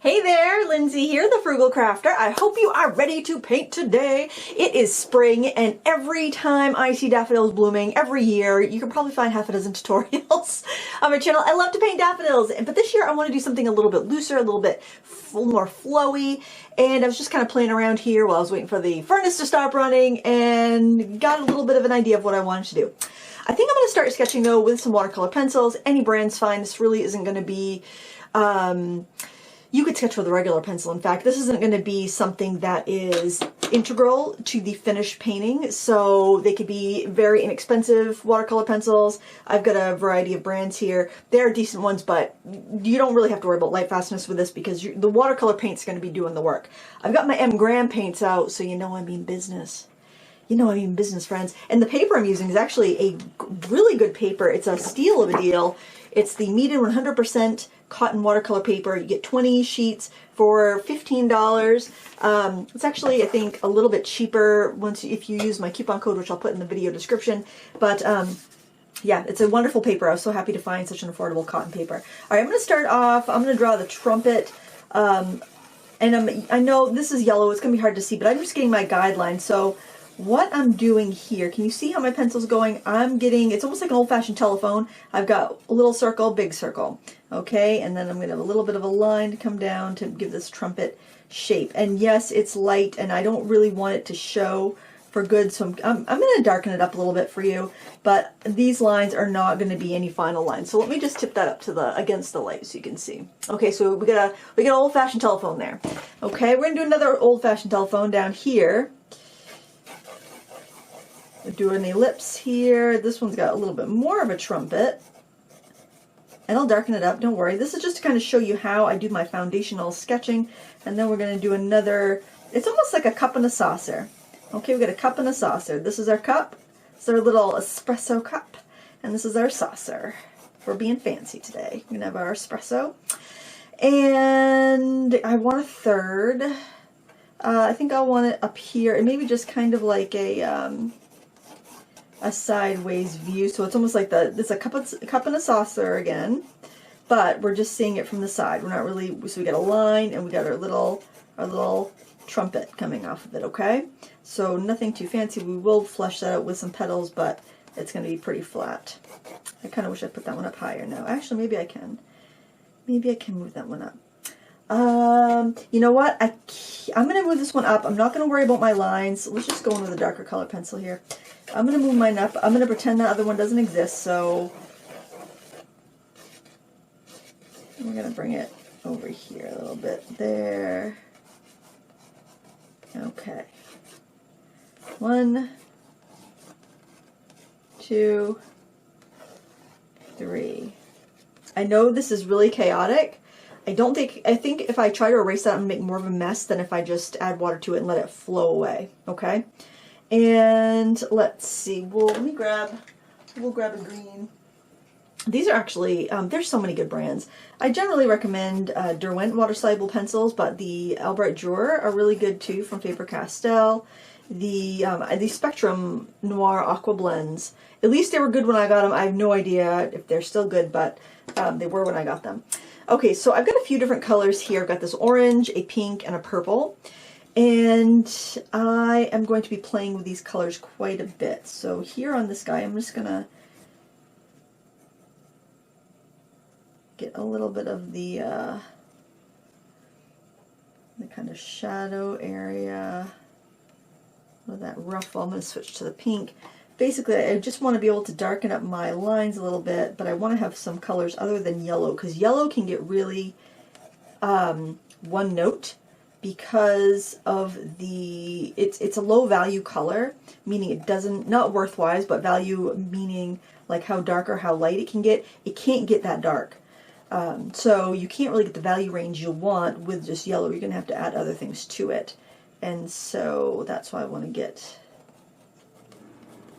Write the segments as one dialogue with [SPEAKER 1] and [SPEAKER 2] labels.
[SPEAKER 1] Hey there, Lindsay here, the Frugal Crafter. I hope you are ready to paint today. It is spring, and every time I see daffodils blooming, every year, you can probably find half a dozen tutorials on my channel. I love to paint daffodils, but this year I want to do something a little bit looser, a little bit more flowy, and I was just kind of playing around here while I was waiting for the furnace to stop running and got a little bit of an idea of what I wanted to do. I think I'm going to start sketching though with some watercolor pencils. Any brand's fine. This really isn't going to be... you could sketch with a regular pencil. In fact, this isn't going to be something that is integral to the finished painting, so they could be very inexpensive watercolor pencils. I've got a variety of brands here. They're decent ones, but you don't really have to worry about light fastness with this because the watercolor paint's going to be doing the work. I've got my M. Graham paints out, so you know I mean business. You know I mean business, friends. And the paper I'm using is actually a really good paper. It's a steal of a deal. It's the Mead 100% cotton watercolor paper. You get 20 sheets for $15. It's actually, I think, a little bit cheaper if you use my coupon code, which I'll put in the video description. But yeah, it's a wonderful paper. I was so happy to find such an affordable cotton paper. All right, I'm going to start off. I'm going to draw the trumpet. And I know this is yellow. It's going to be hard to see, but I'm just getting my guidelines. So what I'm doing here, can you see how my pencil's going? It's almost like an old-fashioned telephone. I've got a little circle, big circle, okay? And then I'm going to have a little bit of a line to come down to give this trumpet shape. And yes, it's light, and I don't really want it to show for good, so I'm going to darken it up a little bit for you, but these lines are not going to be any final lines. So let me just tip that up to against the light so you can see. Okay, so we got an old-fashioned telephone there. Okay, we're going to do another old-fashioned telephone down here. Do an ellipse here. This one's got a little bit more of a trumpet. And I'll darken it up, don't worry. This is just to kind of show you how I do my foundational sketching. And then we're going to do another, it's almost like a cup and a saucer. Okay, we've got a cup and a saucer. This is our cup. It's our little espresso cup. And this is our saucer. We're being fancy today. We're going to have our espresso. And I want a third. I think I'll want it up here. And maybe just kind of like a sideways view, so it's almost like it's a cup and a saucer again, but we're just seeing it from the side. We're not really, so we got a line and we got our little trumpet coming off of it. Okay, so nothing too fancy. We will flesh that out with some petals, but it's going to be pretty flat. I kind of wish I put that one up higher now. Actually, maybe I can move that one up. You know what? I'm going to move this one up. I'm not going to worry about my lines. Let's just go in with a darker color pencil here. I'm going to move mine up. I'm going to pretend that other one doesn't exist, so we're going to bring it over here a little bit. There. Okay. 1, 2, 3. I know this is really chaotic. I think if I try to erase that, I'm going to make more of a mess than if I just add water to it and let it flow away. Okay? And let's see, we'll grab a green. These are actually, there's so many good brands. I generally recommend Derwent water-soluble pencils, but the Albright Drawer are really good too from Faber-Castell. The Spectrum Noir Aqua Blends, at least they were good when I got them. I have no idea if they're still good, but they were when I got them. Okay, so I've got a few different colors here. I've got this orange, a pink, and a purple. And I am going to be playing with these colors quite a bit. So here on this guy, I'm just going to get a little bit of the kind of shadow area with that ruffle. I'm going to switch to the pink. Basically, I just want to be able to darken up my lines a little bit, but I want to have some colors other than yellow, because yellow can get really one note. Because of it's a low value color, meaning it doesn't, not worth-wise, but value meaning like how dark or how light it can get. It can't get that dark. So you can't really get the value range you want with just yellow. You're going to have to add other things to it. And so that's why I want to get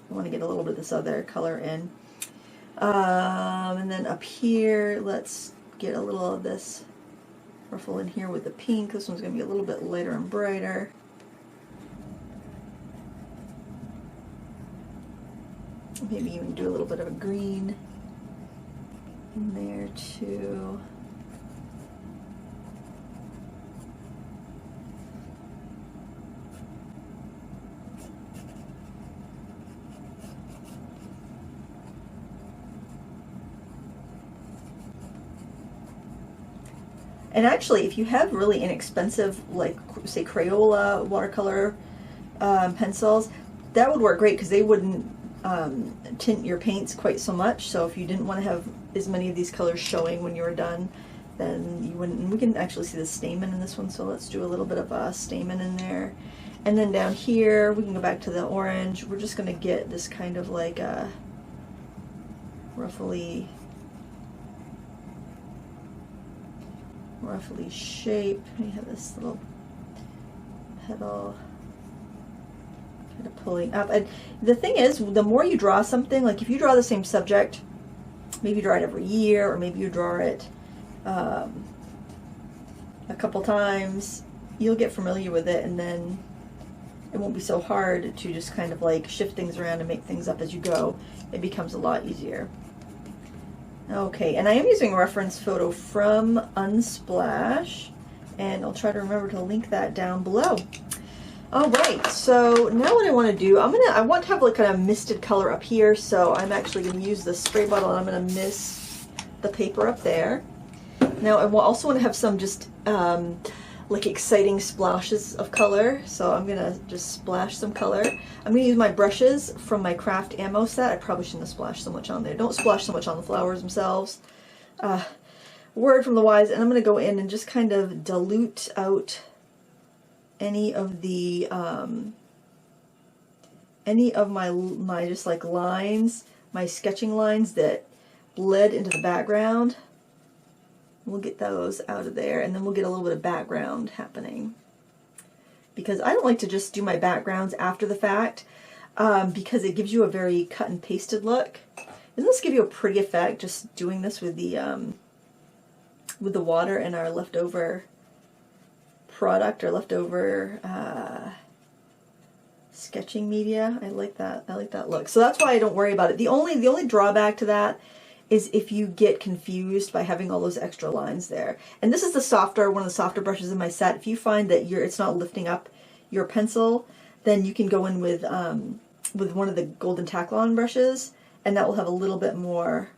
[SPEAKER 1] a little bit of this other color in. And then up here, let's get a little of this ruffle in here with the pink. This one's going to be a little bit lighter and brighter. Maybe even do a little bit of a green in there too. And actually, if you have really inexpensive, like say Crayola watercolor pencils, that would work great because they wouldn't tint your paints quite so much. So if you didn't want to have as many of these colors showing when you were done, then you wouldn't. And we can actually see the stamen in this one, so let's do a little bit of a stamen in there. And then down here, we can go back to the orange. We're just going to get this kind of like a ruffly shape. We have this little petal kind of pulling up. And the thing is, the more you draw something, like if you draw the same subject, maybe you draw it every year, or maybe you draw it a couple times, you'll get familiar with it, and then it won't be so hard to just kind of like shift things around and make things up as you go. It becomes a lot easier. Okay, and I am using a reference photo from Unsplash, and I'll try to remember to link that down below. All right, so now what I want to do, I want to have like kind of misted color up here, so I'm actually going to use the spray bottle and I'm going to mist the paper up there. Now I also want to have some just like exciting splashes of color, so I'm going to just splash some color. I'm going to use my brushes from my craft ammo set. I probably shouldn't have splashed so much on there. Don't splash so much on the flowers themselves. Word from the wise. And I'm going to go in and just kind of dilute out any of my just like lines, my sketching lines that bled into the background. We'll get those out of there, and then we'll get a little bit of background happening. Because I don't like to just do my backgrounds after the fact, because it gives you a very cut and pasted look. Doesn't this give you a pretty effect, just doing this with the water and our leftover product, or leftover sketching media? I like that. I like that look. So that's why I don't worry about it. The only drawback to that is if you get confused by having all those extra lines there. And this is one of the softer brushes in my set. If you find that it's not lifting up your pencil, then you can go in with one of the golden Taklon brushes, and that will have a little bit more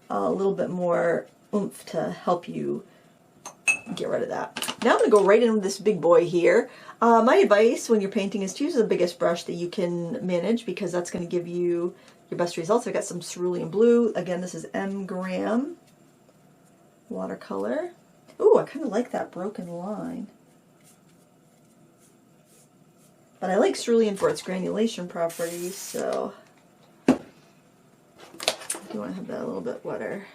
[SPEAKER 1] oomph to help you get rid of that. Now I'm going to go right in with this big boy here. My advice when you're painting is to use the biggest brush that you can manage, because that's going to give you your best results. I've got some cerulean blue. Again, this is M Graham watercolor. Ooh, I kind of like that broken line. But I like cerulean for its granulation properties, so I do want to have that a little bit wetter.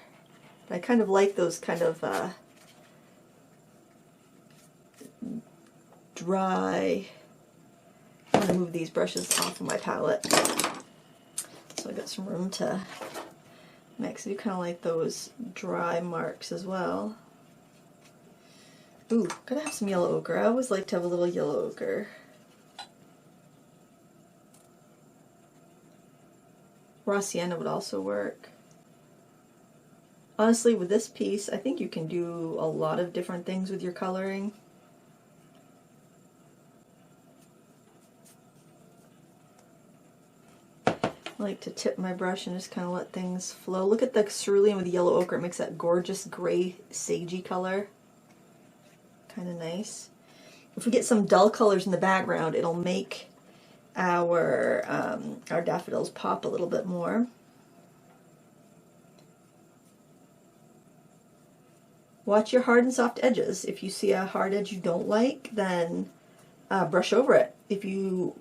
[SPEAKER 1] But I kind of like those kind of dry. I'm going to move these brushes off of my palette, so I got some room to mix. I do kind of like those dry marks as well. Ooh, gotta have some yellow ochre. I always like to have a little yellow ochre. Raw sienna would also work. Honestly, with this piece, I think you can do a lot of different things with your coloring. I like to tip my brush and just kind of let things flow. Look at the cerulean with the yellow ochre. It makes that gorgeous gray sagey color. Kind of nice. If we get some dull colors in the background, it'll make our daffodils pop a little bit more. Watch your hard and soft edges. If you see a hard edge you don't like, then brush over it. If you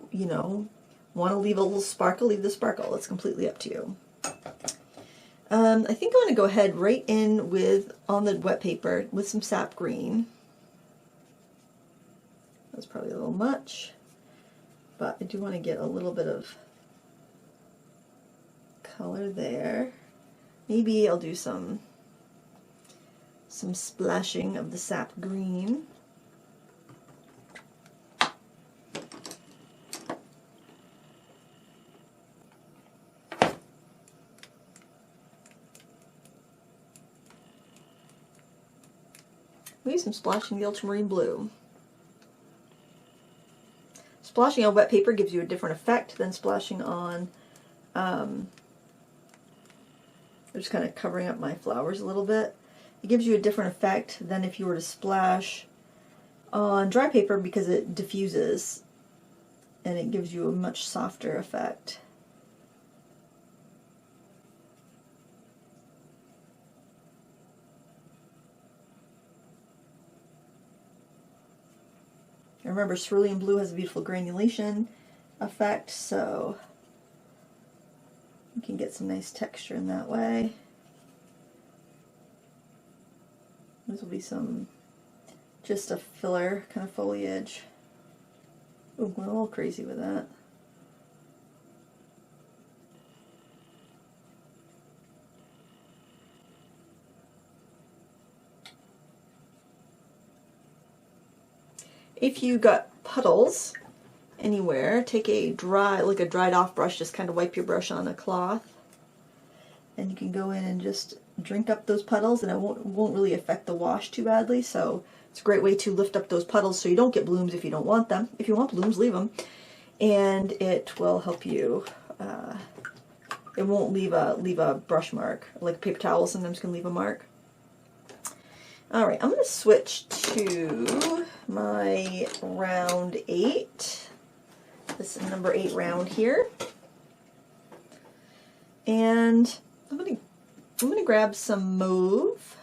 [SPEAKER 1] want to leave a little sparkle, leave the sparkle. It's completely up to you. I think I'm going to go ahead right in on the wet paper with some sap green. That's probably a little much, but I do want to get a little bit of color there. Maybe I'll do some splashing of the sap green. Maybe some splashing of the ultramarine blue. Splashing on wet paper gives you a different effect than splashing on, I'm just kind of covering up my flowers a little bit. it gives you a different effect than if you were to splash on dry paper because it diffuses and it gives you a much softer effect. And remember, cerulean blue has a beautiful granulation effect, so you can get some nice texture in that way. This will be some, just a filler kind of foliage. Oh, went a little crazy with that. If you got puddles anywhere, take a dry, like a dried off brush, just kind of wipe your brush on a cloth, and you can go in and just drink up those puddles, and it won't really affect the wash too badly. So it's a great way to lift up those puddles so you don't get blooms if you don't want them. If you want blooms, leave them, and it will help you. It won't leave a brush mark, like a paper towel sometimes can leave a mark. All right, I'm going to switch to my round 8. This is number 8 round here, and I'm going to grab some mauve.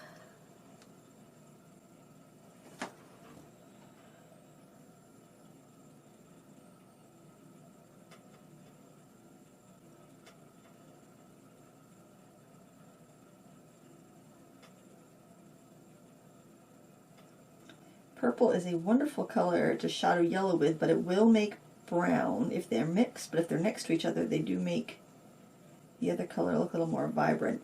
[SPEAKER 1] Purple is a wonderful color to shadow yellow with, but it will make brown if they're mixed, but if they're next to each other, they do make the other color look a little more vibrant.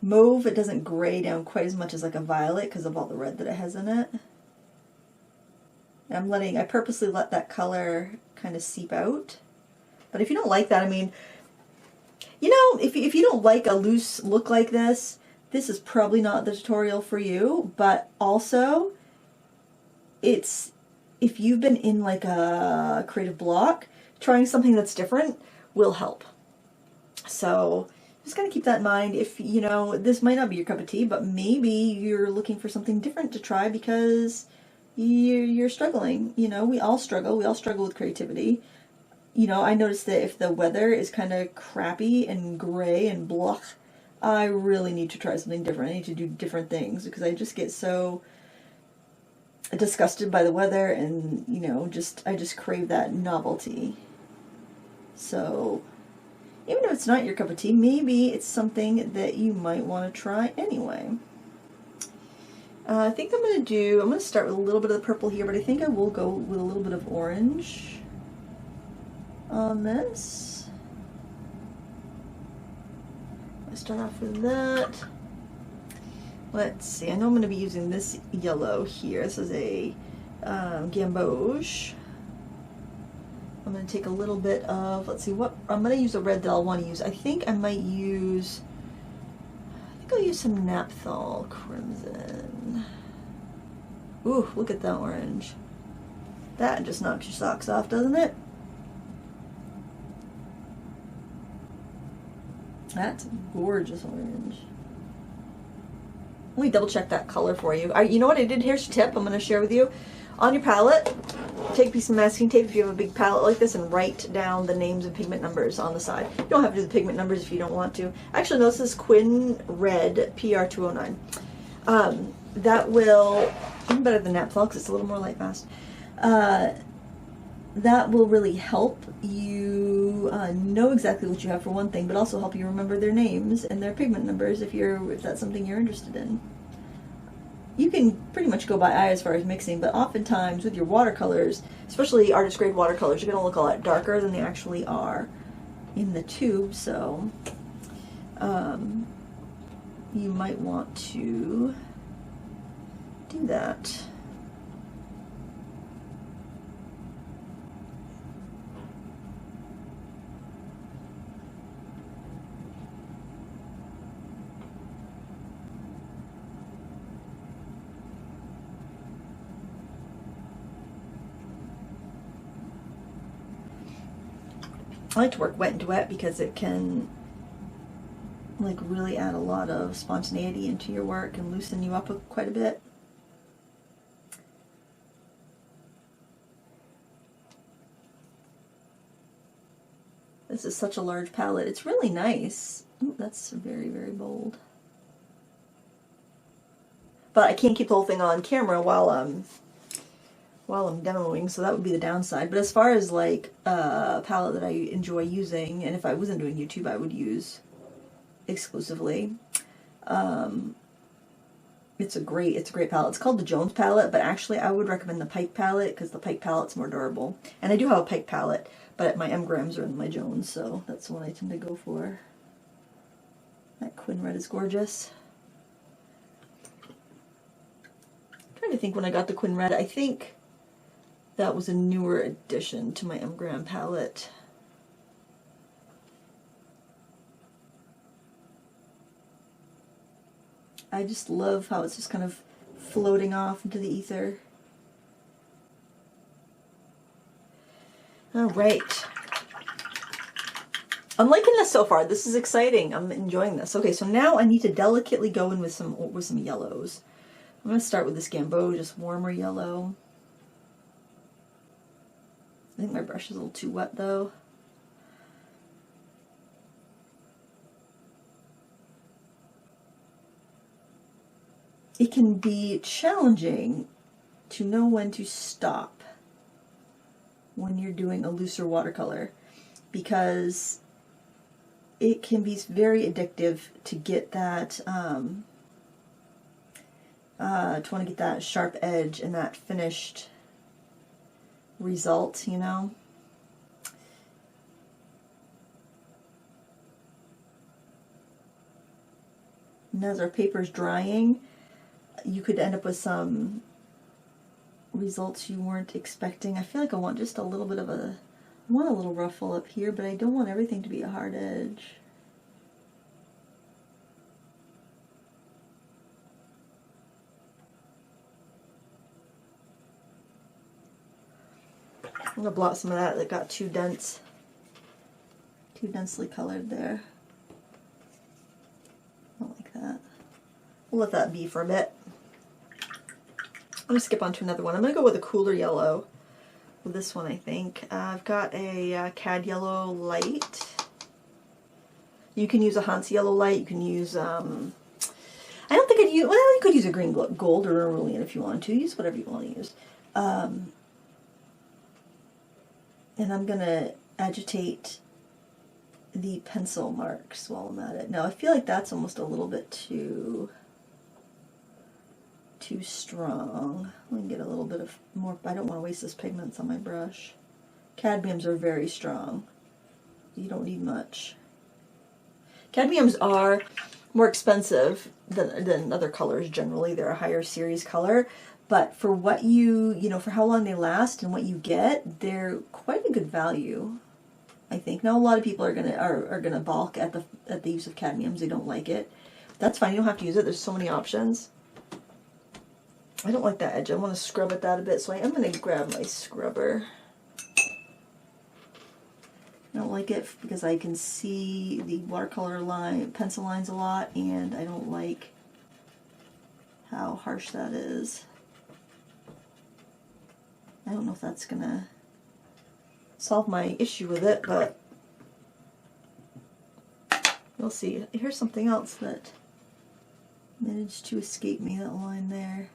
[SPEAKER 1] Mauve, it doesn't gray down quite as much as like a violet because of all the red that it has in it. And I purposely let that color kind of seep out. But if you don't like that, I mean, you know, if you don't like a loose look like this, this is probably not the tutorial for you, but also, if you've been in like a creative block, trying something that's different will help. So just gotta keep that in mind. If, you know, this might not be your cup of tea, but maybe you're looking for something different to try because you're struggling. You know, we all struggle with creativity. You know, I noticed that if the weather is kind of crappy and gray and blah, I really need to try something different. I need to do different things because I just get so disgusted by the weather, and you know, I just crave that novelty. So even if it's not your cup of tea, maybe it's something that you might want to try anyway. I think I'm going to start with a little bit of the purple here, but I think I will go with a little bit of orange on this. I start off with that. Let's see, I know I'm going to be using this yellow here. This is a gamboge. I'm going to take a little bit of, let's see, what I'm going to use a red that I'll want to use. I think I'll use some Naphthol Crimson. Ooh, look at that orange. That just knocks your socks off, doesn't it? That's a gorgeous orange. Let me double check that color for you. You know what I did? Here's a tip I'm going to share with you. On your palette, take a piece of masking tape if you have a big palette like this and write down the names and pigment numbers on the side. You don't have to do the pigment numbers if you don't want to. Actually, no, this is Quinn Red PR209. That will, even better than Naphthol because it's a little more light fast. That will really help you know exactly what you have for one thing, but also help you remember their names and their pigment numbers if that's something you're interested in. You can pretty much go by eye as far as mixing, but oftentimes with your watercolors, especially artist grade watercolors, you're going to look a lot darker than they actually are in the tube, so you might want to do that. I like to work wet and wet because it can like really add a lot of spontaneity into your work and loosen you up quite a bit. This is such a large palette. It's really nice. Ooh, that's very, very bold. But I can't keep the whole thing on camera while I'm demoing, so that would be the downside. But as far as like a palette that I enjoy using, and if I wasn't doing YouTube, I would use exclusively. It's a great palette. It's called the Jones palette, but actually I would recommend the Pike palette because the Pike palette's more durable. And I do have a Pike palette, but my M-grams are in my Jones, so that's the one I tend to go for. That Quinn Red is gorgeous. I'm trying to think when I got the Quinn Red. I think that was a newer addition to my M-gram palette. I just love how it's just kind of floating off into the ether. All right. I'm liking this so far. This is exciting. I'm enjoying this. Okay, so now I need to delicately go in with some yellows. I'm going to start with this Gamboa, just warmer yellow. I think my brush is a little too wet though. It can be challenging to know when to stop when you're doing a looser watercolor, because it can be very addictive to get that, to want to get that sharp edge and that finished result, you know? And as our paper's drying, you could end up with some results you weren't expecting. I feel like I want just a little bit of I want a little ruffle up here, but I don't want everything to be a hard edge. I'm going to blot some of that got too dense, too densely colored there. I don't like that. We'll let that be for a bit. I'm going to skip on to another one. I'm going to go with a cooler yellow with this one, I think. I've got a Cad Yellow Light. You can use a Hans Yellow Light. You can use, I don't think I'd use, well, you could use a green gold or a Cerulean if you want to. Use whatever you want to use. And I'm going to agitate the pencil marks while I'm at it. Now, I feel like that's almost a little bit too strong. Let me get a little bit of more. I don't want to waste this pigments on my brush. Cadmiums are very strong. You don't need much. Cadmiums are more expensive than other colors generally. They're a higher series color, but for what you know, for how long they last and what you get, they're quite a good value, I think. Now a lot of people are gonna balk at the use of cadmiums. They don't like it. That's fine. You don't have to use it. There's so many options. I don't like that edge. I want to scrub at that a bit, so I am going to grab my scrubber. I don't like it because I can see the watercolor pencil lines a lot, and I don't like how harsh that is. I don't know if that's going to solve my issue with it, but we'll see. Here's something else that managed to escape me, that line there.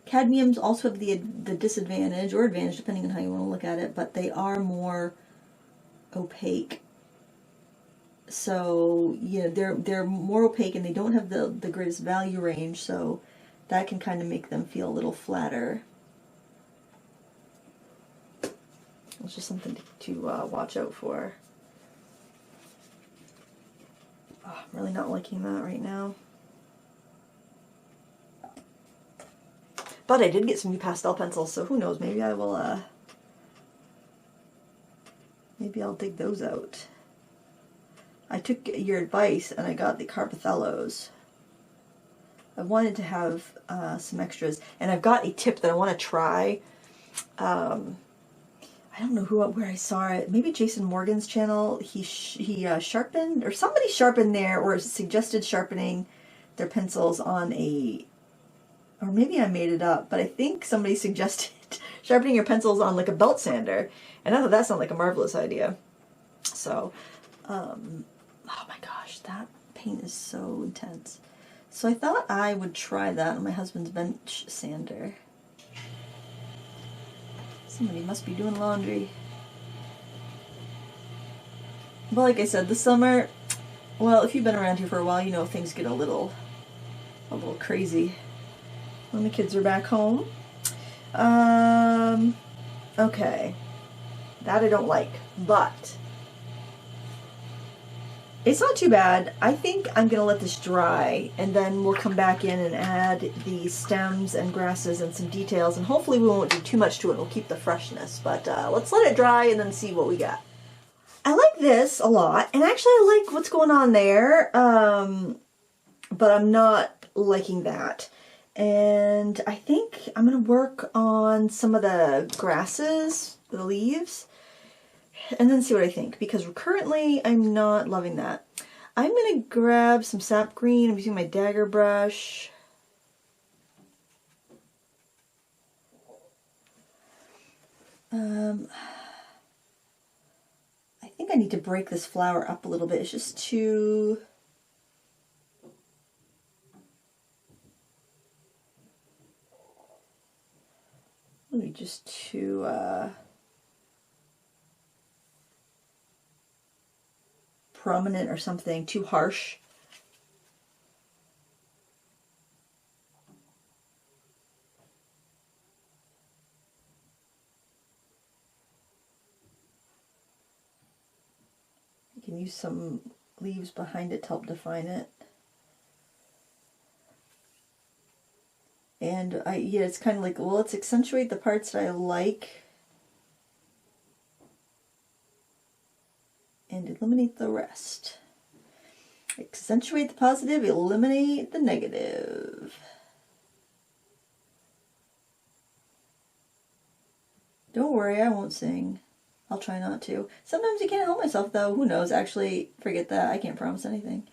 [SPEAKER 1] Cadmiums also have the disadvantage, or advantage depending on how you want to look at it, but they are more opaque. So, you know, they're more opaque and they don't have the greatest value range, so that can kind of make them feel a little flatter. It's just something to watch out for. Oh, I'm really not liking that right now. But I did get some new pastel pencils, so who knows, maybe I will, maybe I'll dig those out. I took your advice and I got the Carbothellos. I wanted to have some extras, and I've got a tip that I want to try. I don't know where I saw it. Maybe Jason Morgan's channel. He sharpened, or somebody sharpened or suggested sharpening their pencils on or maybe I made it up, but I think somebody suggested sharpening your pencils on like a belt sander, and I thought that sounded like a marvelous idea. So, oh my gosh, that paint is so intense. So I thought I would try that on my husband's bench sander. Somebody must be doing laundry. But like I said, this summer, well, if you've been around here for a while, you know things get a little crazy when the kids are back home. Okay. That I don't like, but it's not too bad. I think I'm going to let this dry, and then we'll come back in and add the stems and grasses and some details, and hopefully we won't do too much to it. We'll keep the freshness, but let's let it dry and then see what we got. I like this a lot, and actually I like what's going on there, but I'm not liking that. And I think I'm going to work on some of the grasses, the leaves, and then see what I think, because currently I'm not loving that. I'm going to grab some sap green. I'm using my dagger brush. I think I need to break this flower up a little bit. It's just too... maybe just too... prominent or something, too harsh. You can use some leaves behind it to help define it. And yeah, it's kind of like, well, let's accentuate the parts that I like and eliminate the rest. Accentuate the positive, eliminate the negative. Don't worry, I won't sing. I'll try not to. Sometimes you can't help myself, though. Who knows? Actually, forget that. I can't promise anything.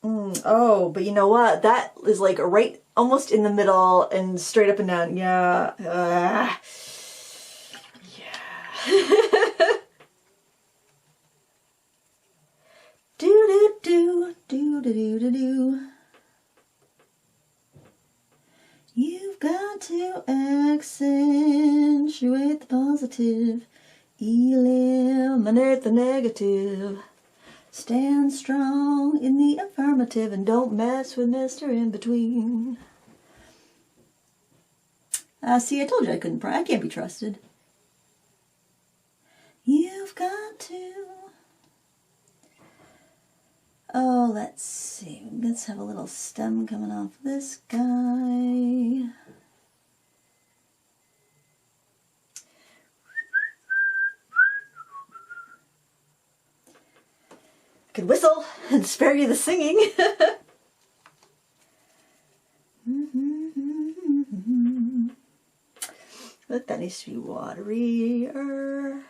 [SPEAKER 1] Oh, but you know what? That is like right almost in the middle and straight up and down. Yeah. Yeah. Do do do do do do do. You've got to accentuate the positive, eliminate the negative. Stand strong in the affirmative and don't mess with Mr. In Between. See, I told you I couldn't. I can't be trusted. You've got to. Oh, let's see. Let's have a little stem coming off this guy. Could whistle and spare you the singing. But that needs to be waterier.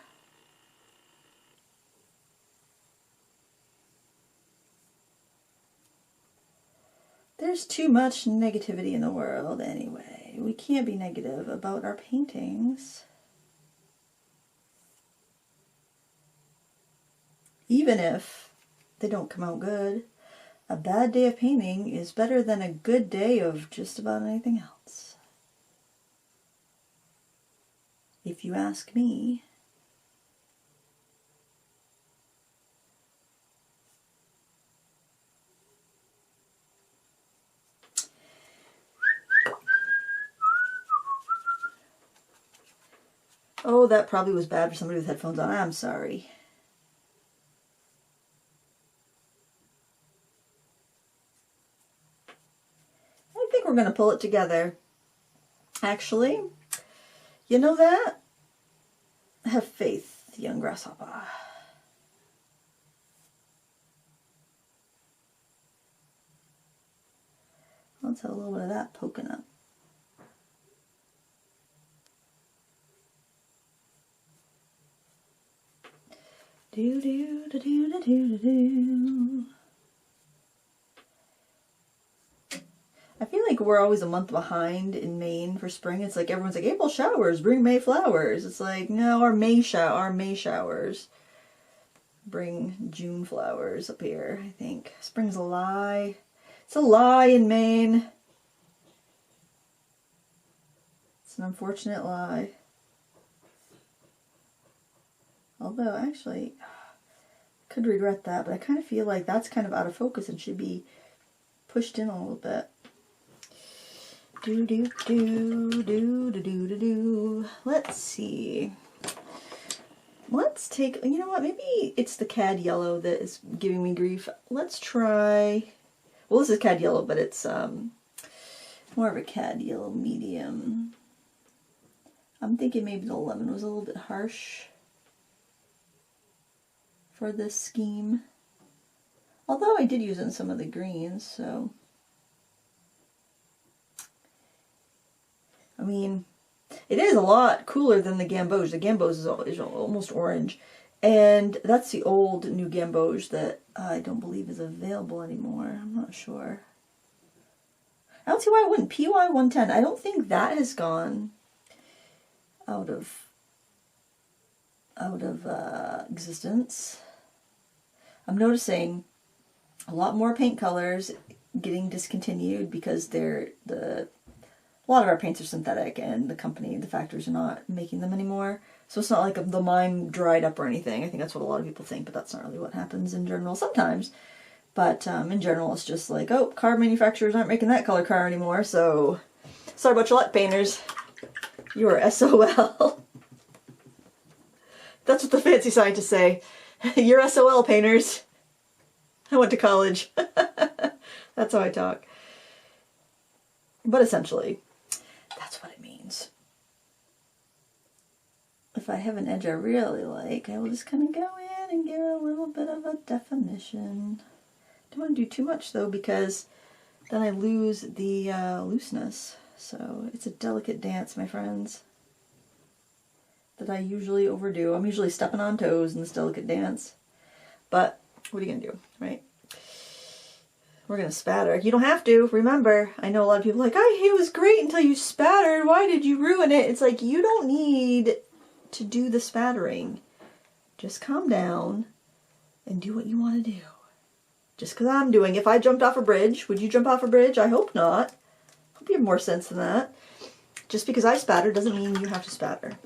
[SPEAKER 1] There's too much negativity in the world anyway. We can't be negative about our paintings. Even if they don't come out good. A bad day of painting is better than a good day of just about anything else. If you ask me. Oh, that probably was bad for somebody with headphones on. I'm sorry. I think we're going to pull it together. Actually, you know that? Have faith, young grasshopper. let's have a little bit of that poking up. Do do do do do do do. I feel like we're always a month behind in Maine for spring. It's like everyone's like, April showers bring May flowers. It's like, no, our May showers bring June flowers up here, I think. Spring's a lie. It's a lie in Maine. It's an unfortunate lie. Although, actually, I could regret that, but I kind of feel like that's kind of out of focus and should be pushed in a little bit. Do do do do do do do do. Let's see. Let's take, you know what, maybe it's the cad yellow that is giving me grief. Let's try, well, this is cad yellow, but it's more of a cad yellow medium. I'm thinking maybe the lemon was a little bit harsh for this scheme. Although I did use it in some of the greens, so. I mean, it is a lot cooler than the gamboge. The gamboge is almost orange. And that's the old new gamboge that I don't believe is available anymore. I'm not sure. I don't see why I wouldn't. PY 110. I don't think that has gone out of existence. I'm noticing a lot more paint colors getting discontinued because a lot of our paints are synthetic and the factories are not making them anymore. So it's not like the mine dried up or anything. I think that's what a lot of people think, but that's not really what happens in general sometimes. But in general, it's just like, oh, car manufacturers aren't making that color car anymore, so sorry about your luck, painters. You are SOL. That's what the fancy scientists say. You're SOL, painters. I went to college. That's how I talk. But essentially, that's what it means. If I have an edge I really like, I will just kind of go in and give it a little bit of a definition. Don't want to do too much though, because then I lose the looseness. So it's a delicate dance, my friends, that I usually overdo. I'm usually stepping on toes in this delicate dance. But what are you going to do, right? We're going to spatter. You don't have to. Remember, I know a lot of people are like, it was great until you spattered. Why did you ruin it? It's like, you don't need to do the spattering. Just calm down and do what you want to do. Just because I'm doing it. If I jumped off a bridge, would you jump off a bridge? I hope not. I hope you have more sense than that. Just because I spatter doesn't mean you have to spatter.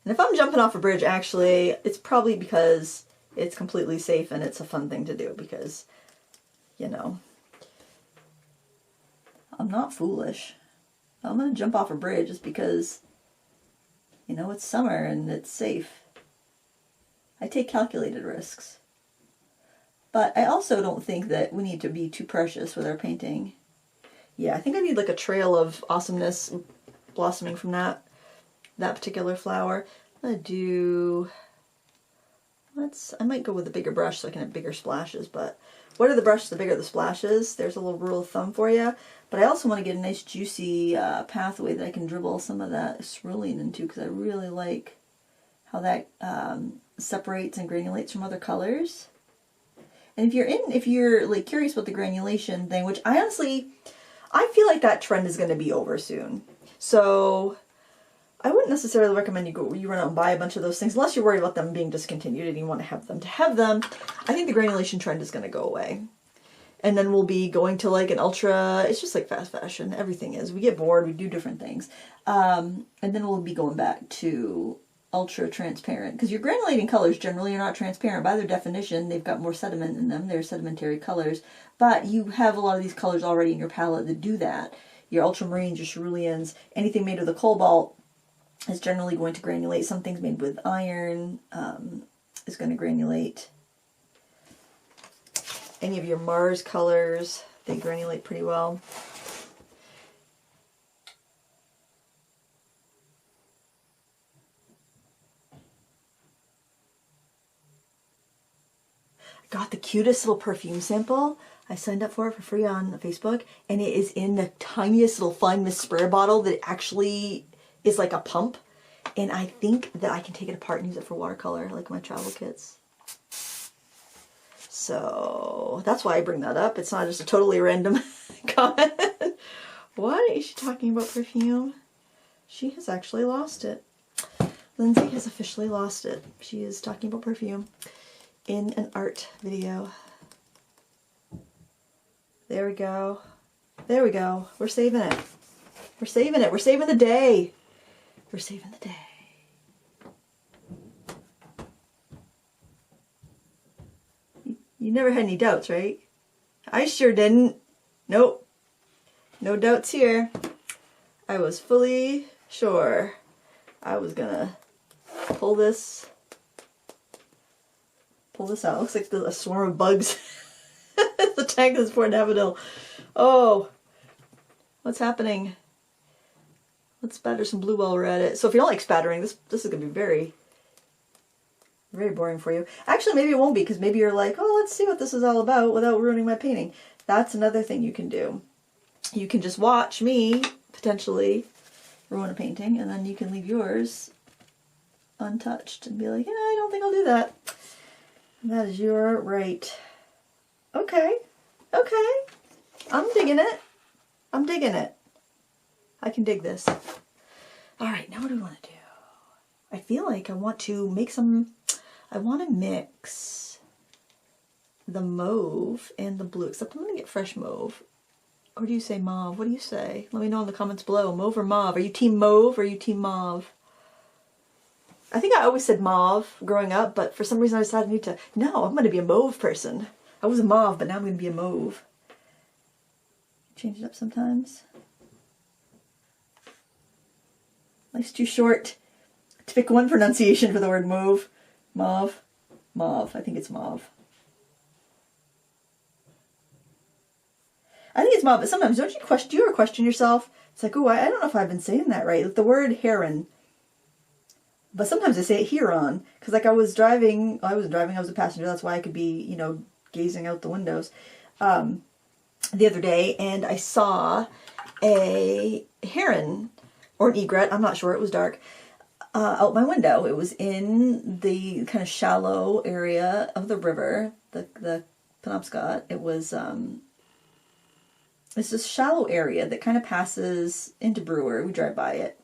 [SPEAKER 1] And if I'm jumping off a bridge, actually, it's probably because it's completely safe and it's a fun thing to do because, you know, I'm not foolish. I'm going to jump off a bridge just because, you know, it's summer and it's safe. I take calculated risks. But I also don't think that we need to be too precious with our painting. Yeah, I think I need like a trail of awesomeness blossoming from that particular flower. I'm gonna do, I might go with a bigger brush so I can have bigger splashes, but what are the brushes, the bigger the splashes. There's a little rule of thumb for you. But I also want to get a nice juicy pathway that I can dribble some of that cerulean into, because I really like how that separates and granulates from other colors. And if you're like curious about the granulation thing, which I feel like that trend is going to be over soon. So I wouldn't necessarily recommend you run out and buy a bunch of those things unless you're worried about them being discontinued and you want to have them. I think the granulation trend is going to go away. And then we'll be going to like an ultra, it's just like fast fashion. Everything is. We get bored, we do different things. And then we'll be going back to ultra transparent, because your granulating colors generally are not transparent. By their definition, they've got more sediment in them. They're sedimentary colors. But you have a lot of these colors already in your palette that do that. Your ultramarines, your ceruleans, anything made with a cobalt is generally going to granulate. Some things made with iron is going to granulate. Any of your Mars colors, they granulate pretty well. got the cutest little perfume sample. I signed up for it for free on Facebook, and it is in the tiniest little fine mist spray bottle that actually is like a pump. And I think that I can take it apart and use it for watercolor, like my travel kits. So that's why I bring that up. It's not just a totally random comment. What is she talking about perfume? She has actually lost it. Lindsay has officially lost it. She is talking about perfume in an art video. There we go. There we go. We're saving it. We're saving it. We're saving the day. We're saving the day. You never had any doubts, right? I sure didn't. Nope. No doubts here. I was fully sure I was gonna pull this out. Looks like a swarm of bugs. The tank is for Daffodil. Oh, what's happening? Let's spatter some blue while we're at it. So if you don't like spattering, this is gonna be very boring for you. Actually, maybe it won't be, because maybe you're like, oh, let's see what this is all about without ruining my painting. That's another thing you can do. You can just watch me potentially ruin a painting, and then you can leave yours untouched and be like, yeah, I don't think I'll do that. And that is your right. Okay. Okay. I'm digging it. I'm digging it. I can dig this. All right, now what do we want to do? I feel like I want to make some, I want to mix the mauve and the blue, except I'm going to get fresh mauve. Or do you say mauve? What do you say? Let me know in the comments below. Mauve or mauve? Are you team mauve or are you team mauve? I think I always said mauve growing up, but for some reason I decided I need to, no, I'm going to be a mauve person. I was a mauve, but now I'm going to be a mauve. Change it up sometimes. Life's too short to pick one pronunciation for the word mauve. Mauve. Mauve. I think it's mauve. I think it's mauve, but sometimes don't you ever question yourself? It's like, oh, I don't know if I've been saying that right. Like the word heron. But sometimes I say it heron. Because like I was a passenger. That's why I could be, you know, gazing out the windows the other day. And I saw a heron, or an egret, I'm not sure, it was dark, out my window. It was in the kind of shallow area of the river, the Penobscot. It was, it's this shallow area that kind of passes into Brewer. We drive by it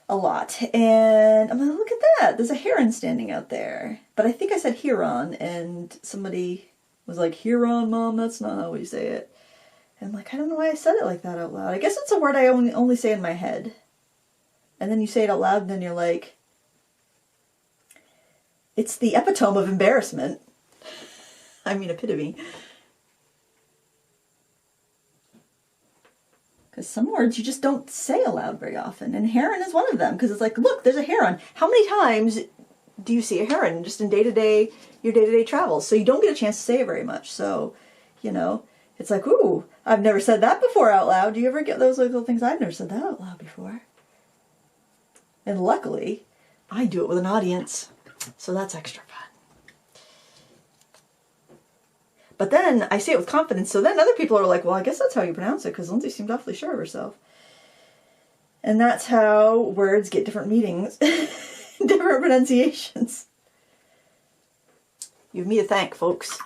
[SPEAKER 1] a lot. And I'm like, look at that. There's a heron standing out there. But I think I said heron, and somebody was like, heron, Mom, that's not how we say it. And I'm like, I don't know why I said it like that out loud. I guess it's a word I only say in my head. And then you say it out loud, and then you're like, it's the epitome of embarrassment. I mean, epitome. Because some words you just don't say aloud very often. And heron is one of them. Because it's like, look, there's a heron. How many times do you see a heron just in your day-to-day travels? So you don't get a chance to say it very much. So, you know, it's like, ooh, I've never said that before out loud. Do you ever get those little things? I've never said that out loud before. And luckily, I do it with an audience. So that's extra fun. But then I say it with confidence, so then other people are like, well, I guess that's how you pronounce it, because Lindsay seemed awfully sure of herself. And that's how words get different meanings, different pronunciations. You have me to thank, folks.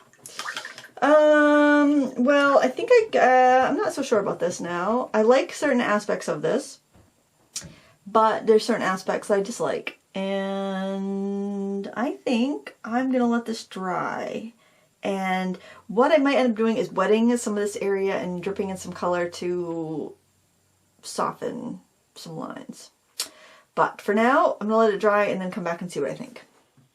[SPEAKER 1] Well, I think I'm not so sure about this now. I like certain aspects of this, but there's certain aspects I dislike. And I think I'm going to let this dry. And what I might end up doing is wetting some of this area and dripping in some color to soften some lines. But for now, I'm going to let it dry and then come back and see what I think.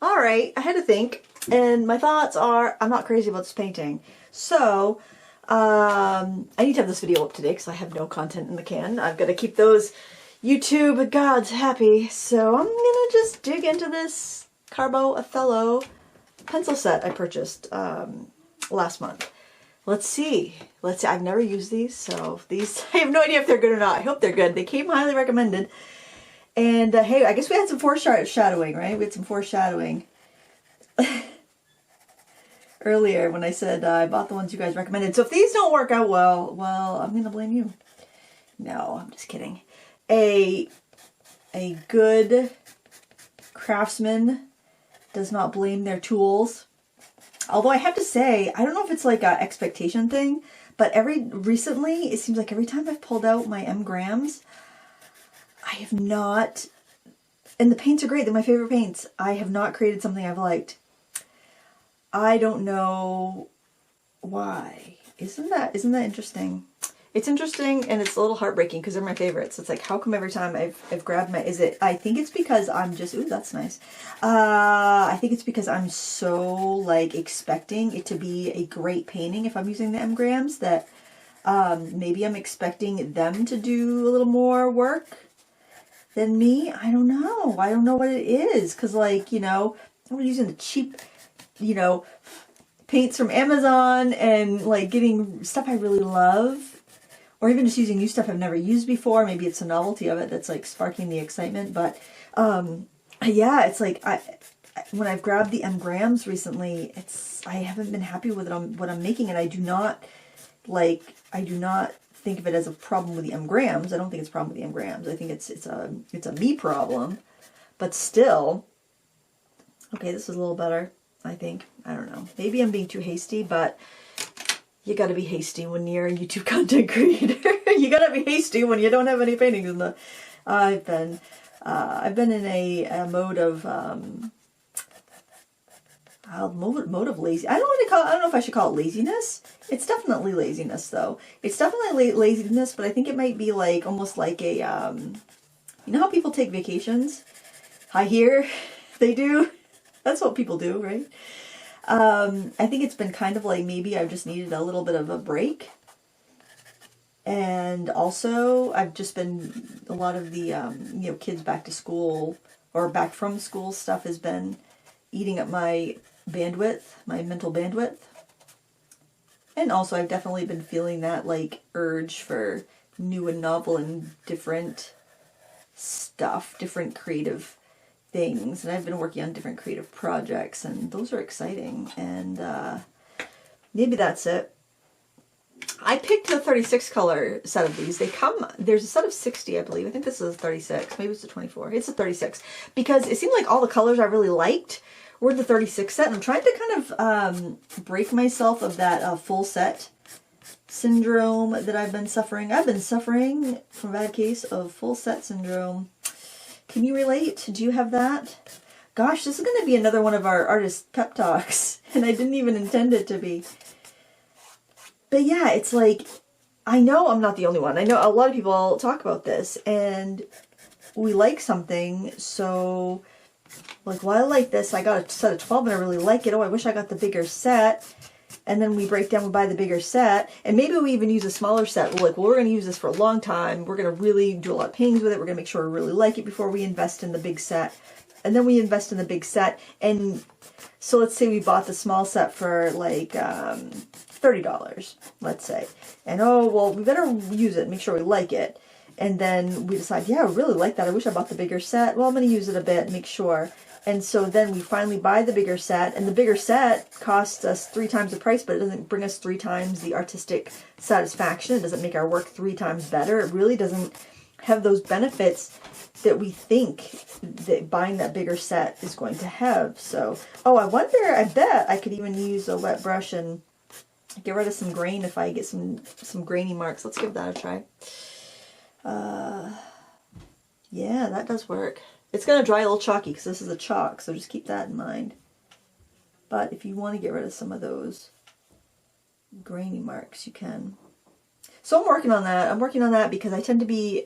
[SPEAKER 1] Alright, I had to think, and my thoughts are, I'm not crazy about this painting. So, I need to have this video up today because I have no content in the can. I've got to keep those YouTube gods happy. So I'm going to just dig into this Carbo Othello pencil set I purchased last month. Let's see. I've never used these, so these, I have no idea if they're good or not. I hope they're good. They came highly recommended. And hey, I guess we had some foreshadowing, right? We had some foreshadowing. earlier when I said I bought the ones you guys recommended. So if these don't work out well, I'm gonna blame you. No, I'm just kidding. A good craftsman does not blame their tools. Although I have to say, I don't know if it's like a expectation thing, but recently, it seems like every time I've pulled out my M-grams, I have not, and the paints are great, they're my favorite paints. I have not created something I've liked. I don't know why. Isn't that interesting? It's interesting, and it's a little heartbreaking because they're my favorites. It's like, how come every time I've grabbed I think it's because I'm just, ooh, that's nice. I think it's because I'm so like expecting it to be a great painting if I'm using the M-grams that maybe I'm expecting them to do a little more work than me. I don't know. I don't know what it is. Because like, you know, I'm using the cheap, you know, paints from Amazon and like getting stuff I really love. Or even just using new stuff I've never used before. Maybe it's a novelty of it that's like sparking the excitement. But yeah, it's like when I've grabbed the M-grams recently, I haven't been happy with what I'm making, and I do not think of it as a problem with the M-grams. I don't think it's a problem with the M-grams. I think it's a me problem. But still, okay, this is a little better, I think. I don't know. Maybe I'm being too hasty, but you gotta be hasty when you're a YouTube content creator. You gotta be hasty when you don't have any paintings in the... I've been in a mode of mode of lazy. I don't know if I should call it laziness. It's definitely laziness, though. It's definitely laziness, but I think it might be like almost like a you know how people take vacations? I hear they do. That's what people do, right? I think it's been kind of like maybe I've just needed a little bit of a break. And also I've just been, a lot of the, you know, kids back to school or back from school stuff has been eating up my bandwidth, my mental bandwidth. And also I've definitely been feeling that like urge for new and novel and different stuff, different creative things, and I've been working on different creative projects, and those are exciting, and maybe that's it. I picked the 36 color set of these. There's a set of 60, I believe. I think this is a 36. Maybe it's a 24. It's a 36. Because it seemed like all the colors I really liked were the 36 set, and I'm trying to kind of break myself of that full set syndrome that I've been suffering. I've been suffering from a bad case of full set syndrome. Can you relate? Do you have that? Gosh, this is going to be another one of our artist pep talks, and I didn't even intend it to be. But yeah, it's like, I know I'm not the only one. I know a lot of people talk about this, and we like something, so like, well, I like this. I got a set of 12 and I really like it. Oh, I wish I got the bigger set. And then we break down, we buy the bigger set, and maybe we even use a smaller set. We're like, well, we're going to use this for a long time. We're going to really do a lot of paintings with it. We're going to make sure we really like it before we invest in the big set. And then we invest in the big set. And so let's say we bought the small set for like $30, let's say. And oh, well, we better use it, make sure we like it. And then we decide, yeah, I really like that. I wish I bought the bigger set. Well, I'm going to use it a bit, make sure. And so then we finally buy the bigger set, and the bigger set costs us 3 times the price, but it doesn't bring us 3 times the artistic satisfaction. It doesn't make our work 3 times better. It really doesn't have those benefits that we think that buying that bigger set is going to have. So, oh, I bet I could even use a wet brush and get rid of some grain if I get some grainy marks. Let's give that a try. Yeah, that does work. It's going to dry a little chalky because this is a chalk, so just keep that in mind. But if you want to get rid of some of those grainy marks, you can. So I'm working on that. I'm working on that because I tend to be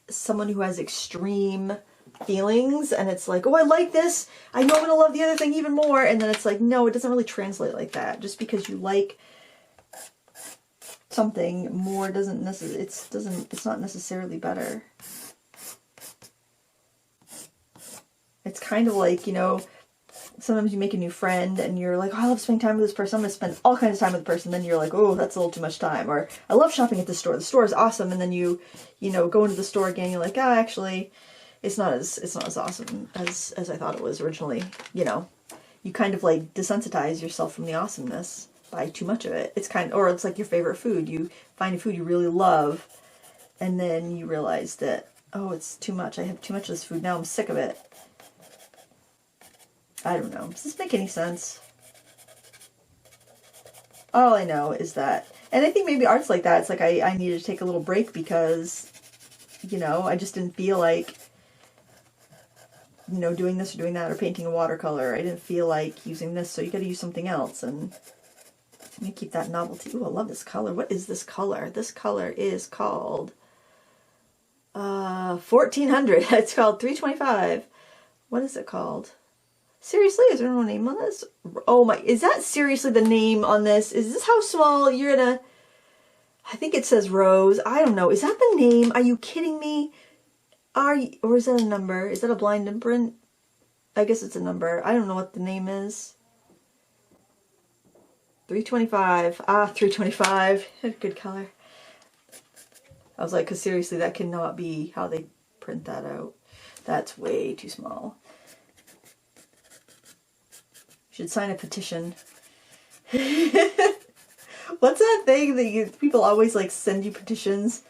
[SPEAKER 1] someone who has extreme feelings, and it's like, oh, I like this. I know I'm going to love the other thing even more. And then it's like, no, it doesn't really translate like that. Just because you like something more doesn't necessarily, it's not necessarily better. It's kind of like, you know, sometimes you make a new friend and you're like, oh, I love spending time with this person. I'm going to spend all kinds of time with the person. Then you're like, oh, that's a little too much time. Or I love shopping at the store. The store is awesome. And then you know, go into the store again. You're like, actually, it's not as awesome as I thought it was originally. You know, you kind of like desensitize yourself from the awesomeness by too much of it. It's kind of, or it's like your favorite food. You find a food you really love, and then you realize that, oh, it's too much. I have too much of this food. Now I'm sick of it. I don't know. Does this make any sense? All I know is that, and I think maybe art's like that. It's like I needed to take a little break because, you know, I just didn't feel like, you know, doing this or doing that or painting a watercolor. I didn't feel like using this, so you got to use something else. And let me keep that novelty. Ooh, I love this color. What is this color? This color is called 1400. It's called 325. What is it called? Seriously, is there no name on this? Oh my, is that seriously the name on this? Is this how small you're gonna... I think it says Rose. I don't know. Is that the name? Are you kidding me? Or is that a number? Is that a blind imprint? I guess it's a number. I don't know what the name is. 325. Ah, 325. Good color. I was like, because seriously, that cannot be how they print that out. That's way too small. Should sign a petition. What's that thing that people always like send you petitions?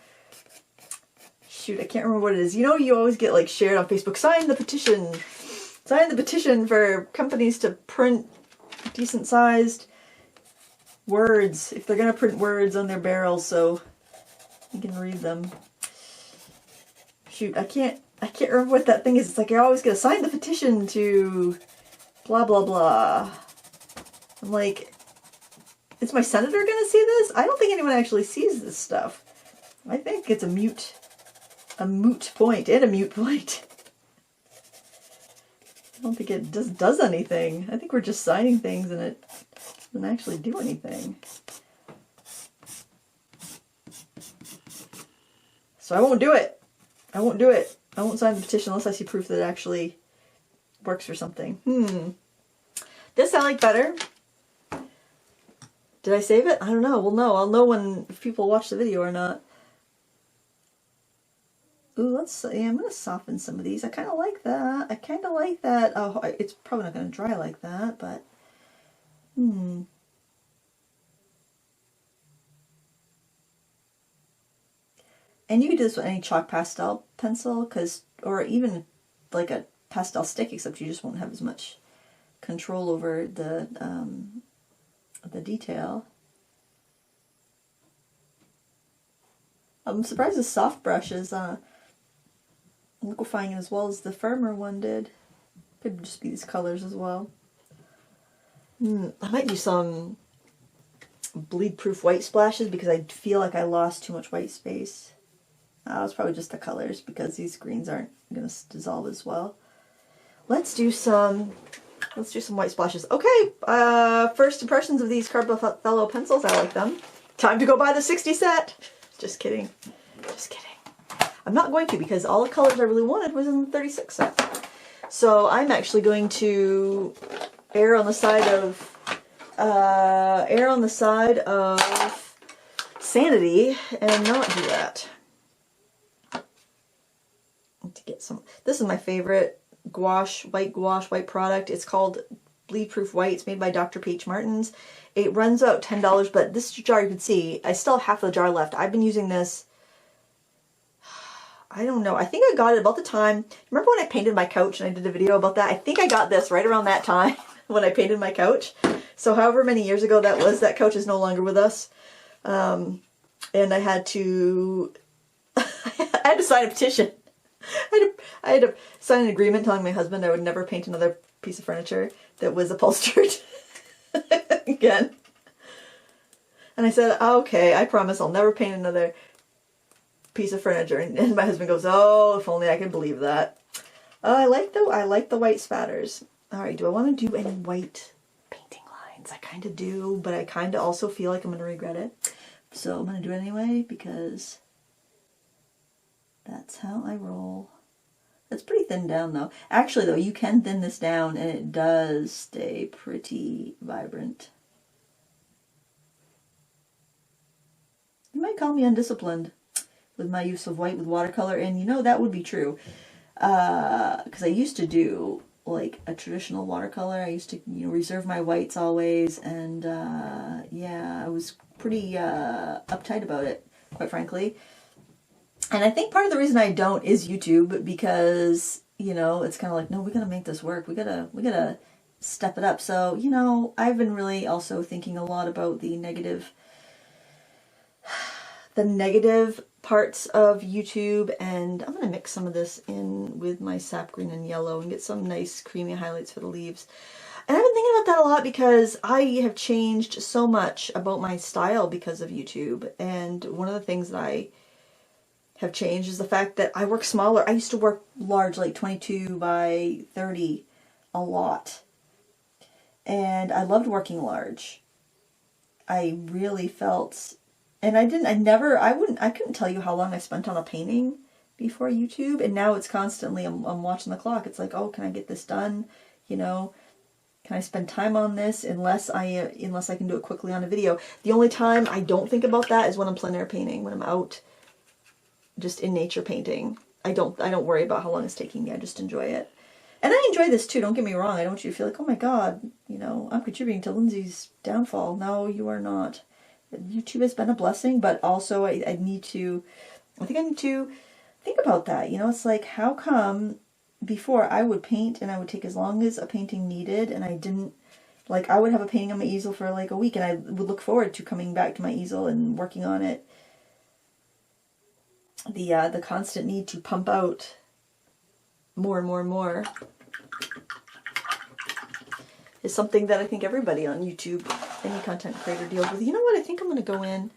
[SPEAKER 1] Shoot, I can't remember what it is. You know, you always get like shared on Facebook. Sign the petition. Sign the petition for companies to print decent sized words. If they're going to print words on their barrels so you can read them. Shoot, I can't remember what that thing is. It's like you're always going to sign the petition to... blah, blah, blah. I'm like, is my senator going to see this? I don't think anyone actually sees this stuff. I think it's a moot point and a mute point. I don't think it just does anything. I think we're just signing things and it doesn't actually do anything. So I won't do it. I won't do it. I won't sign the petition unless I see proof that it actually works for something. This I like better. Did I save it? I don't know. We'll know. I'll know when if people watch the video or not. Ooh, let's see. I'm going to soften some of these. I kind of like that. I kind of like that. Oh, it's probably not going to dry like that, but... And you can do this with any chalk pastel pencil, or even like a pastel stick, except you just won't have as much control over the detail. I'm surprised the soft brush is liquefying as well as the firmer one did. Could just be these colors as well. I might do some bleed-proof white splashes because I feel like I lost too much white space. It's probably just the colors because these greens aren't going to dissolve as well. Let's do some white splashes. Okay, first impressions of these Carbothello pencils. I like them. Time to go buy the 60 set. Just kidding. Just kidding. I'm not going to because all the colors I really wanted was in the 36 set. So I'm actually going to err on the side of sanity and not do that. To get some, this is my favorite white product. It's called Bleed Proof White. It's made by Dr. Peach Martins. It runs out $10, but this jar you can see, I still have half the jar left. I've been using this, I don't know, I think I got it about the time, remember when I painted my couch and I did a video about that? I think I got this right around that time when I painted my couch. So however many years ago that was, that couch is no longer with us. And I had to, I had to sign a petition. I had to sign an agreement telling my husband I would never paint another piece of furniture that was upholstered again. And I said, okay, I promise I'll never paint another piece of furniture. And my husband goes, oh, if only I could believe that. I like the white spatters. All right, do I want to do any white painting lines? I kind of do, but I kind of also feel like I'm going to regret it. So I'm going to do it anyway because... that's how I roll. It's pretty thin down though. Actually though, you can thin this down and it does stay pretty vibrant. You might call me undisciplined with my use of white with watercolor, and you know that would be true. Because I used to do like a traditional watercolor. I used to, you know, reserve my whites always, and yeah, I was pretty uptight about it, quite frankly. And I think part of the reason I don't is YouTube, because, you know, it's kind of like, no, we gotta make this work. We gotta step it up. So, you know, I've been really also thinking a lot about the negative parts of YouTube, and I'm going to mix some of this in with my sap green and yellow and get some nice creamy highlights for the leaves. And I've been thinking about that a lot because I have changed so much about my style because of YouTube. And one of the things that I have changed is the fact that I work smaller. I used to work large, like 22 by 30 a lot. And I loved working large. I really felt, and I couldn't tell you how long I spent on a painting before YouTube. And now it's constantly, I'm watching the clock. It's like, oh, can I get this done? You know, can I spend time on this unless I can do it quickly on a video? The only time I don't think about that is when I'm plein air painting, when I'm out just in nature painting. I don't worry about how long it's taking me. I just enjoy it. And I enjoy this too, don't get me wrong. I don't want you to feel like, oh my God, you know, I'm contributing to Lindsay's downfall. No, you are not. YouTube has been a blessing, but also I think I need to think about that. You know, it's like, how come before I would paint and I would take as long as a painting needed, and I didn't, like, I would have a painting on my easel for like a week, and I would look forward to coming back to my easel and working on it. The constant need to pump out more and more and more is something that I think everybody on YouTube, any content creator, deals with. You know what? I think I'm going to go in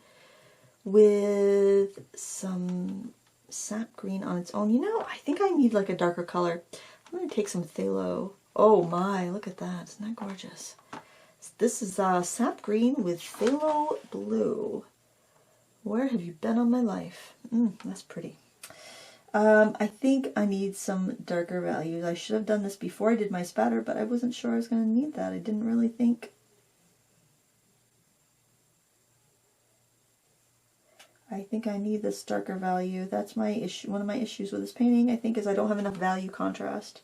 [SPEAKER 1] with some sap green on its own. You know, I think I need like a darker color. I'm going to take some phthalo. Oh my, look at that. Isn't that gorgeous? This is sap green with phthalo blue. Where have you been all my life? That's pretty. I think I need some darker values. I should have done this before I did my spatter, but I wasn't sure I was going to need that. I didn't really think. I think I need this darker value. That's my issue. One of my issues with this painting, I think, is I don't have enough value contrast.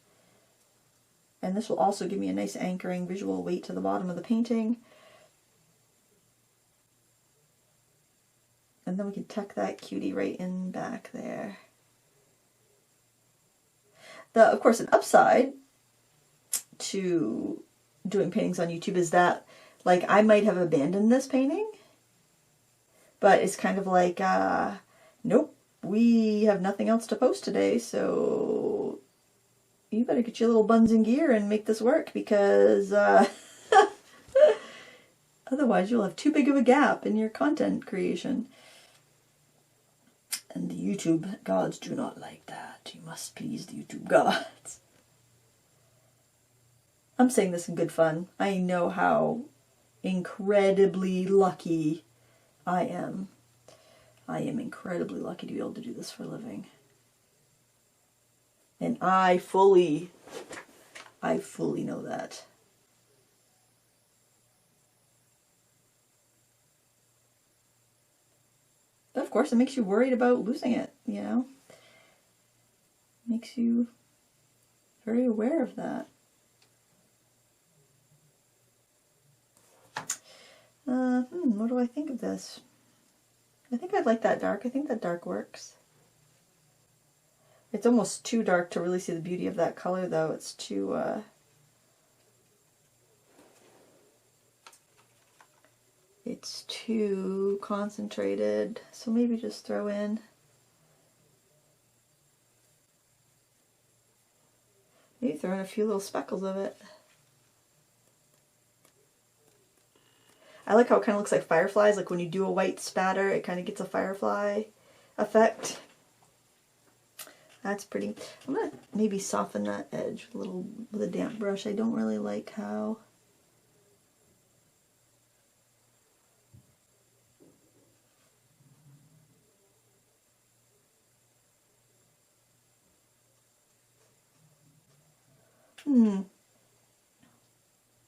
[SPEAKER 1] And this will also give me a nice anchoring visual weight to the bottom of the painting. And then we can tuck that cutie right in back there. Of course, an upside to doing paintings on YouTube is that, like, I might have abandoned this painting, but it's kind of like, nope, we have nothing else to post today, so you better get your little buns in gear and make this work, because otherwise you'll have too big of a gap in your content creation. And the YouTube gods do not like that. You must please the YouTube gods. I'm saying this in good fun. I know how incredibly lucky I am. I am incredibly lucky to be able to do this for a living. And I fully know that. But of course, it makes you worried about losing it, you know? Makes you very aware of that. What do I think of this? I think I'd like that dark. I think that dark works. It's almost too dark to really see the beauty of that color, though. It's too, it's too concentrated. So maybe just throw in a few little speckles of it. I like how it kind of looks like fireflies. Like when you do a white spatter, it kind of gets a firefly effect. That's pretty. I'm going to maybe soften that edge with a damp brush. I don't really like how...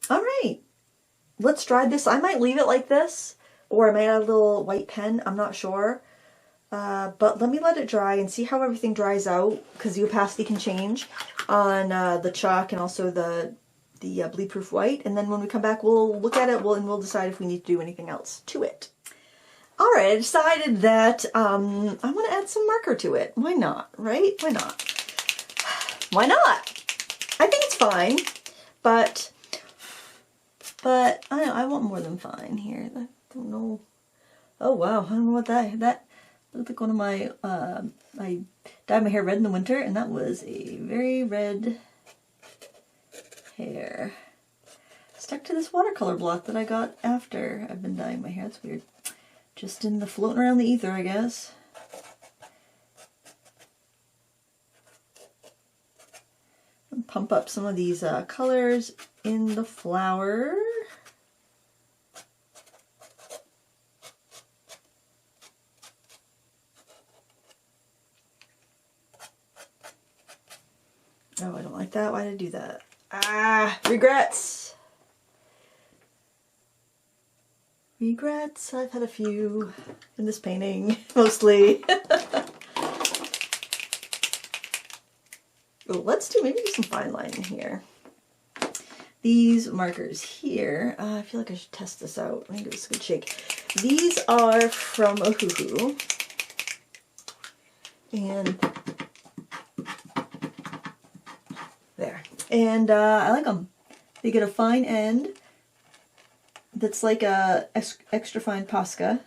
[SPEAKER 1] All right. Let's try this. I might leave it like this, or I might add a little white pen. I'm not sure. But let me let it dry and see how everything dries out, because the opacity can change on the chalk and also the bleed-proof white. And then when we come back, we'll look at it and we'll decide if we need to do anything else to it. All right, I decided that I want to add some marker to it. Why not, right? Why not? Why not? I think it's fine, but I want more than fine here. I don't know. Oh wow, I don't know what that looked like. One of my I dyed my hair red in the winter, and that was a very red hair. Stuck to this watercolor block that I got after I've been dyeing my hair. That's weird. Just in the floating around the ether, I guess. And pump up some of these colors in the flower. Oh, I don't like that. Why did I do that? Ah, regrets. Regrets. I've had a few in this painting, mostly. Oh, let's maybe do some fine lining here. These markers here, I feel like I should test this out. Let me give this a good shake. These are from Ohuhu. And there. And I like them. They get a fine end that's like a extra fine Posca,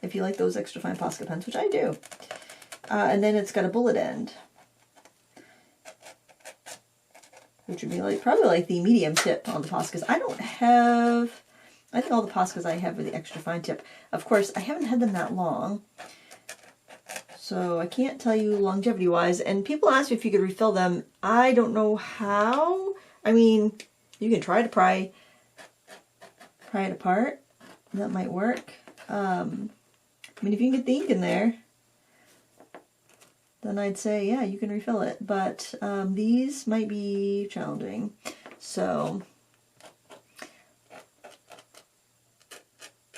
[SPEAKER 1] if you like those extra fine Posca pens, which I do. And then it's got a bullet end, which would be like probably like the medium tip on the Poscas. I think all the Poscas I have are the extra fine tip. Of course, I haven't had them that long, so I can't tell you longevity wise. And people ask me if you could refill them. I don't know how. I mean, you can try to pry it apart. That might work. I mean, if you can get the ink in there, then I'd say, yeah, you can refill it. But these might be challenging. So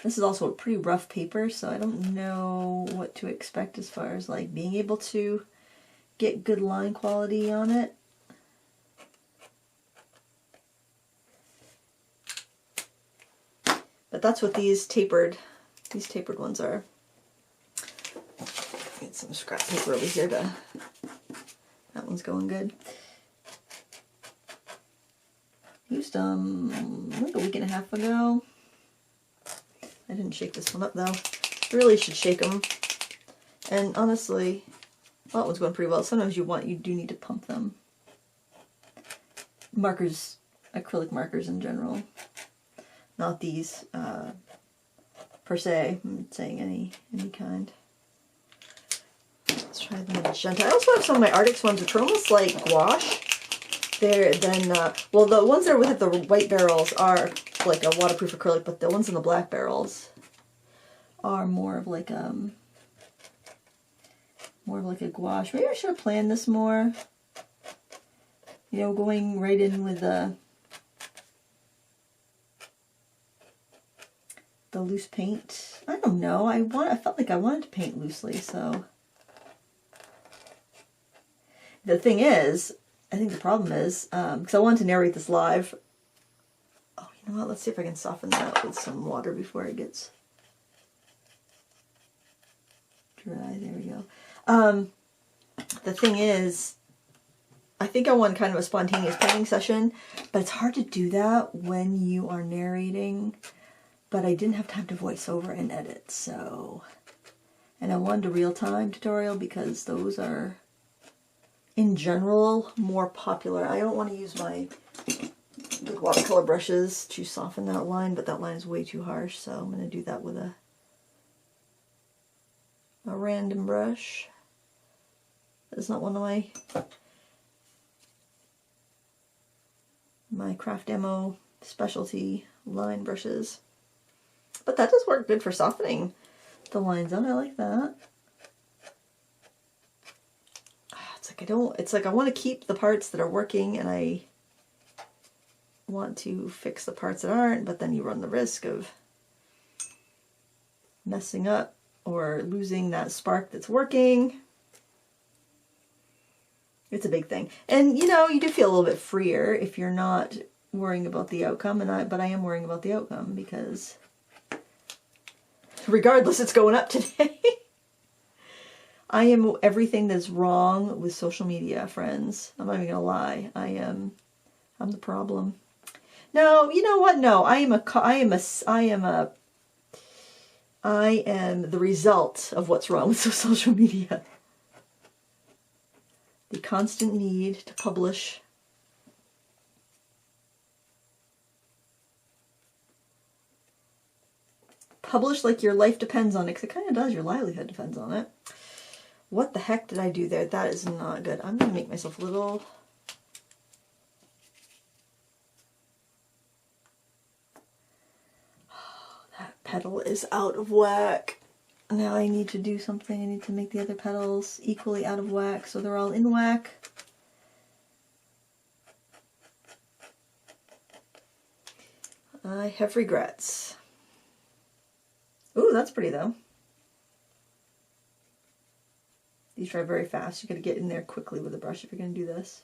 [SPEAKER 1] this is also a pretty rough paper, so I don't know what to expect as far as like being able to get good line quality on it. But that's what these tapered ones are. Get some scrap paper over here that one's going good. Used them like a week and a half ago. I didn't shake this one up though. I really should shake them. And honestly, well, that one's going pretty well. Sometimes you do need to pump them. Markers, acrylic markers in general. Not these per se. I'm saying any kind. Let's try the magenta. I also have some of my Arctics ones, which are almost like gouache. Well, the ones that are with the white barrels are like a waterproof acrylic, but the ones in the black barrels are more of like a gouache. Maybe I should have planned this more. You know, going right in with the loose paint. I don't know. I felt like I wanted to paint loosely, so the thing is, I think the problem is, because I wanted to narrate this live. Oh, you know what? Let's see if I can soften that with some water before it gets dry. There we go. The thing is, I think I want kind of a spontaneous painting session, but it's hard to do that when you are narrating. But I didn't have time to voice over and edit, so. And I wanted a real-time tutorial because those are, in general, more popular. I don't want to use my big watercolor brushes to soften that line, but that line is way too harsh, so I'm going to do that with a random brush. That's not one of my craft demo specialty line brushes. But that does work good for softening the lines out. I like that. It's like I want to keep the parts that are working and I want to fix the parts that aren't, but then you run the risk of messing up or losing that spark that's working. It's a big thing. And you know, you do feel a little bit freer if you're not worrying about the outcome, but I am worrying about the outcome because regardless, it's going up today. I am everything that's wrong with social media, friends. I'm not even gonna lie. I'm the problem. No, you know what? No, I am the result of what's wrong with social media. The constant need to publish. Publish like your life depends on it, because it kind of does. Your livelihood depends on it. What the heck did I do there? That is not good. I'm going to make myself a little... Oh, that petal is out of whack. Now I need to do something. I need to make the other petals equally out of whack so they're all in whack. I have regrets. Ooh, that's pretty though. These dry very fast. You gotta get in there quickly with a brush if you're gonna do this.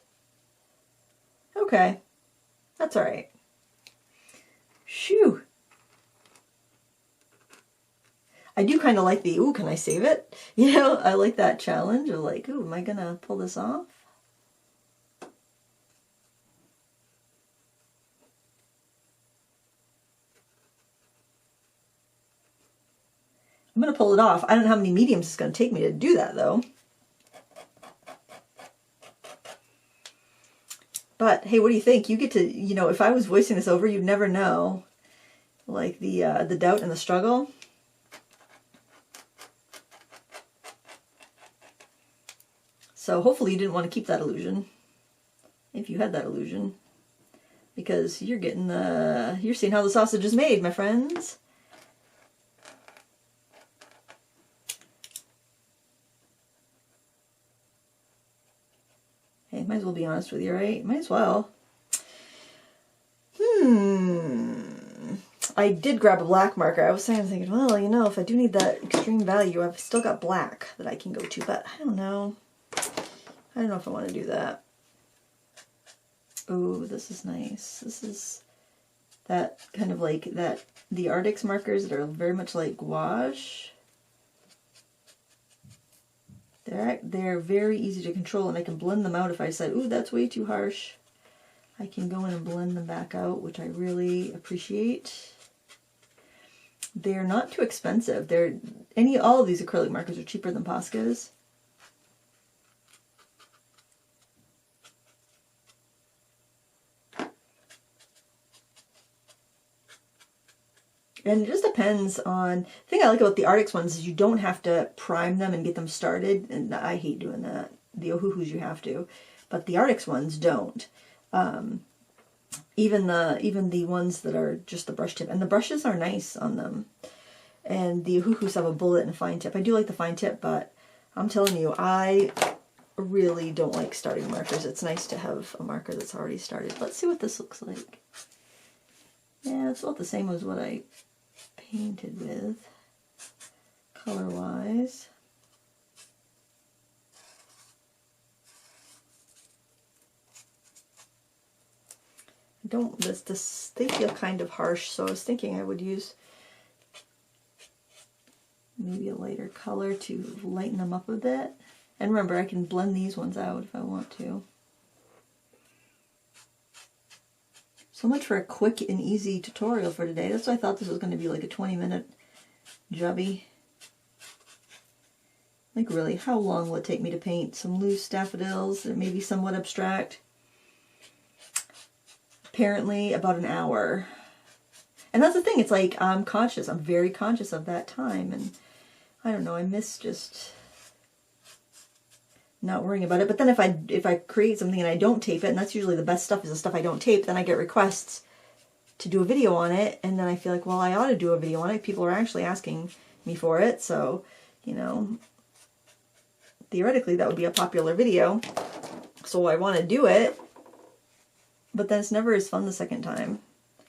[SPEAKER 1] Okay, that's all right. Shoo. I do kind of like the, ooh, can I save it? You know, I like that challenge of like, ooh, am I gonna pull this off? I'm going to pull it off. I don't know how many mediums it's going to take me to do that, though. But, hey, what do you think? You get to, you know, if I was voicing this over, you'd never know. Like, the doubt and the struggle. So, hopefully you didn't want to keep that illusion. If you had that illusion. Because you're getting the... You're seeing how the sausage is made, my friends. Hey, might as well be honest with you, right? Might as well. I did grab a black marker. I was thinking, well, you know, if I do need that extreme value, I've still got black that I can go to, but I don't know. I don't know if I want to do that. Oh, this is nice. This is that kind of like that, the Arctic markers that are very much like gouache. They're very easy to control, and I can blend them out if I said, ooh, that's way too harsh. I can go in and blend them back out, which I really appreciate. They're not too expensive. All of these acrylic markers are cheaper than Posca's. And it just depends on... The thing I like about the Arctic ones is you don't have to prime them and get them started. And I hate doing that. The Ohuhus you have to. But the Arctic ones don't. Even the ones that are just the brush tip. And the brushes are nice on them. And the Ohuhus have a bullet and a fine tip. I do like the fine tip, but I'm telling you, I really don't like starting markers. It's nice to have a marker that's already started. Let's see what this looks like. Yeah, it's about the same as what I painted with, color-wise. They feel kind of harsh, so I was thinking I would use maybe a lighter color to lighten them up a bit. And remember, I can blend these ones out if I want to. So much for a quick and easy tutorial for today. That's why I thought this was going to be like a 20-minute jobby. Like really, how long will it take me to paint some loose daffodils that may be somewhat abstract? Apparently about an hour. And that's the thing, it's like I'm very conscious of that time, and I don't know, I miss just not worrying about it. But then if I create something and I don't tape it, and that's usually the best stuff is the stuff I don't tape, then I get requests to do a video on it, and then I feel like, well, I ought to do a video on it. People are actually asking me for it, so, you know, theoretically that would be a popular video. So I want to do it, but then it's never as fun the second time.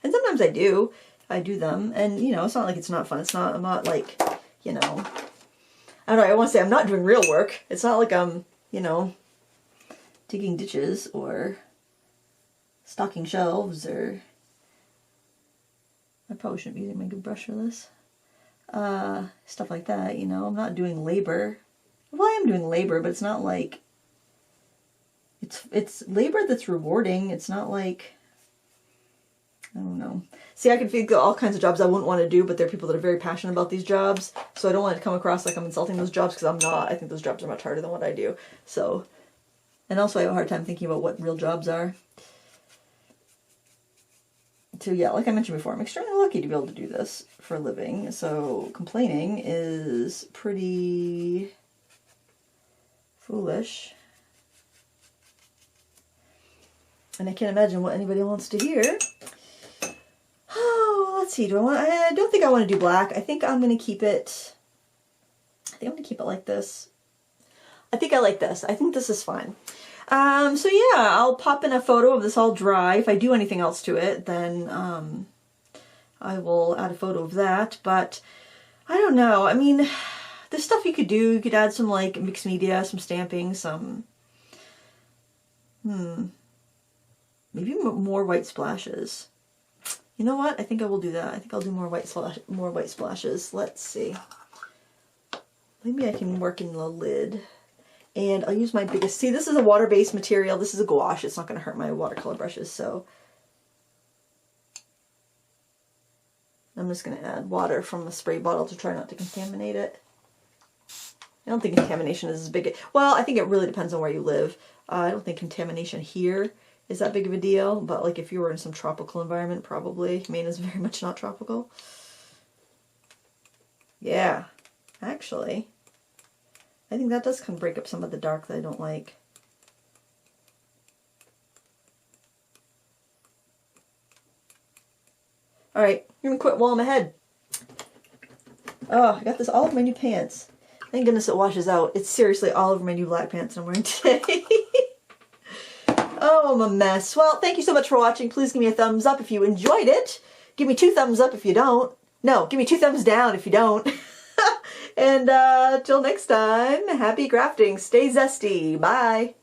[SPEAKER 1] And sometimes I do them, and, you know, it's not like it's not fun. I'm not like, you know, I don't know, I want to say I'm not doing real work. It's not like I'm, you know, digging ditches or stocking shelves, or I probably shouldn't be using my good brush for this. Stuff like that, you know. I'm not doing labor. Well, I am doing labor, but it's not like it's labor that's rewarding. It's not like, I don't know. See, I can think of all kinds of jobs I wouldn't want to do, but there are people that are very passionate about these jobs, so I don't want it to come across like I'm insulting those jobs, because I'm not. I think those jobs are much harder than what I do. So, and also I have a hard time thinking about what real jobs are. So yeah, like I mentioned before, I'm extremely lucky to be able to do this for a living, so complaining is pretty foolish. And I can't imagine what anybody wants to hear. Oh, let's see, I don't think I want to do black. I think I'm going to keep it, like this. I think I like this. I think this is fine. So yeah, I'll pop in a photo of this all dry. If I do anything else to it, then I will add a photo of that. But I don't know. I mean, there's stuff you could do. You could add some like mixed media, some stamping, some maybe more white splashes. You know what? I think I will do that. I think I'll do more white splashes. Let's see. Maybe I can work in the lid. And I'll use my biggest, see, this is a water-based material. This is a gouache. It's not going to hurt my watercolor brushes, so I'm just going to add water from a spray bottle to try not to contaminate it. I don't think contamination is as big. Well, I think it really depends on where you live. I don't think contamination here is that big of a deal, but like if you were in some tropical environment, probably. Maine is very much not tropical. Yeah, actually, I think that does kind of break up some of the dark that I don't like. Alright, I'm going to quit while I'm ahead. Oh, I got this all over my new pants. Thank goodness it washes out. It's seriously all over my new black pants I'm wearing today. Oh, I'm a mess. Well, thank you so much for watching. Please give me a thumbs up if you enjoyed it. Give me 2 thumbs up if you don't. No, give me 2 thumbs down if you don't. And till next time, happy crafting. Stay zesty. Bye.